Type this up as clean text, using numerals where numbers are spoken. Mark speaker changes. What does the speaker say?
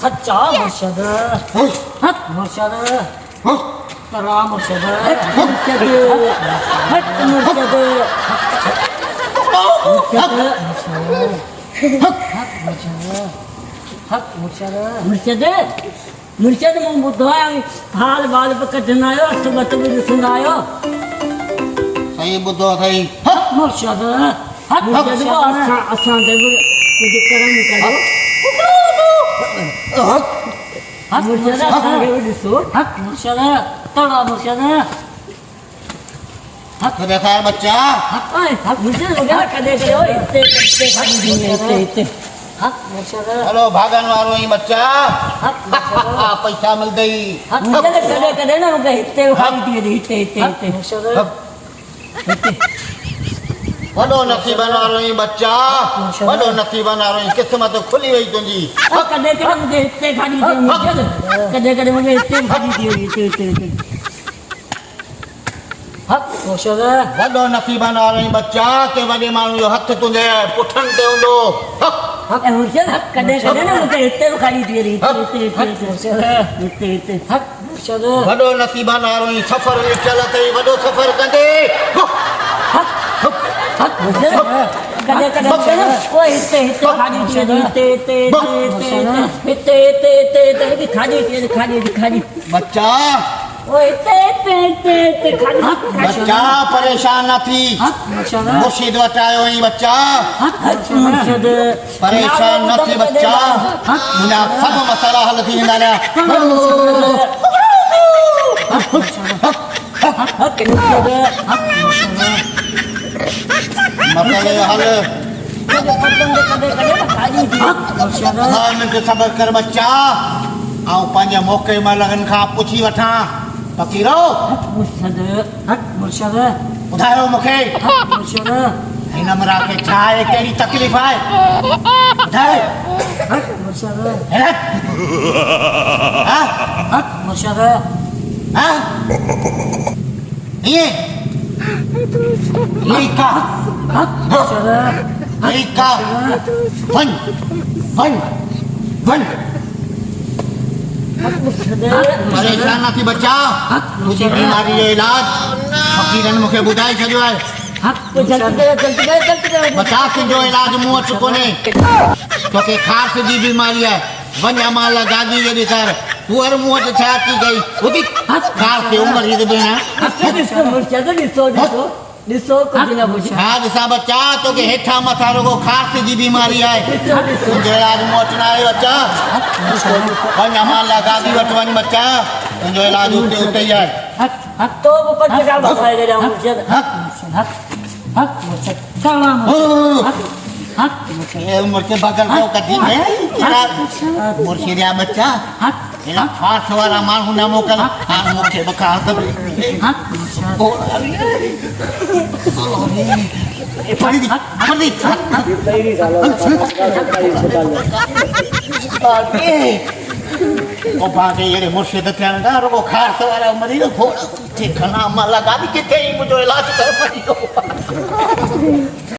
Speaker 1: सच्चा मुर्शद हक मुर्शद तरा मुर्शद मुर्शद हक मुर्शद हक मुर्शद मुर्शद मुर्शद मूं ॿुधो आहे हाल बाल बि कढंदा आहियो हथ वट बि ॾिसंदा आहियो
Speaker 2: सही ॿुधो अथई
Speaker 1: हक मुर्शद हक मुर्शद असां ते बि कुझु करम कयो हक मुर्शद असांखे बि ॾिसो हक मुर्शद तड़ा मुर्शद
Speaker 2: हक ॾेखार बच्चा
Speaker 1: हक मुर्शद वग़ैरह कॾहिं कयो हिते हिते हक मुर्शद
Speaker 2: हलो भागन वारो ही बच्चा पैसा मिलदई
Speaker 1: हक मुर्शद कॾहिं कॾहिं न मूंखे हिते खाई थी वञे हिते हिते हिते मुर्शद हिते
Speaker 2: वॾो नसीबन वारो ही बच्चा वॾो नसीबन वारो ही क़िस्मत खुली वई तुंहिंजी
Speaker 1: कॾहिं कॾहिं मूंखे हिते खाली थी वञे कॾहिं कॾहिं मूंखे हिते खाली थी वञे हिते हिते हिते हक मुर्शद
Speaker 2: वॾो नसीबन वारो ही बच्चा के वॾे माण्हू जो हथ तुंहिंजे पुठनि ते हूंदो
Speaker 1: हक मुर्शद हक कॾहिं कॾहिं न मूंखे हिते खाली थी वञे हिते हिते हिते मुर्शद हिते हिते हक मुर्शद
Speaker 2: वॾो नसीबन वारो ही सफ़र लिखियल अथई वॾो सफ़र कंदे
Speaker 1: हक हक मुर्शद कॾहिं कॾहिं ओए हिते हिते खाली थी वञे हिते हिते हिते हिते हिते हिते हिते खाली थी वञे खाली खाली
Speaker 2: बच्चा
Speaker 1: ओए हिते हिते हिते हिते खाली
Speaker 2: बच्चा परेशान न थी
Speaker 1: हक मुर्शद
Speaker 2: मुर्शिद वटि आयो ही बच्चा
Speaker 1: हक मुर्शद
Speaker 2: परेशान न थी बच्चा मुंहिंजा सभु मसाला हल थी वेंदा
Speaker 1: हक मुर्शद हक मुर्शद
Speaker 2: मसले हल ॿ मिंट सबर कर बच्चा ऐं पंहिंजे मौक़े मलगनि खां पुछी वठां फ़क़ीरो ॿुधायो मूंखे हिन मरा खे छा आहे कहिड़ी तकलीफ़ आहे ॿुधाए ईअं ठीक आहे ठीक आहे वञ वञ वञ परेशान न थी बच्चा तुंहिंजी बीमारी जो इलाज फ़क़ीरनि मूंखे ॿुधाए छॾियो आहे बच्चा तुंहिंजो इलाज मूं वटि कोन्हे तोखे ख़ासि जी बीमारी आहे वञ अमाल गादी जे ॾिसर तूं हर मूं वटि छा थी कई ॿुधी ख़ासि उमिरि जी भेण हा ॾिसां बच्चा तोखे हेठां मथां रुगो ख़ासि जी बीमारी आहे तुंहिंजो इलाज मूं वटि न आहे बच्चा वञ अमाल गादी वटि वञ बच्चा तुंहिंजो इलाज उते उते ई आहे मुर्शिद बगल में कढी मुर्शिद या बच्चा हेड़ा फास वारा माण्हू न मोकल हाणे मूंखे बुखार थो अहिड़े मुर्शिद थियण खां रुगो ख़ासि वारा मरीज़ थोरा ठीकु आहे मां लॻा थी किथे ई मुंहिंजो इलाज करे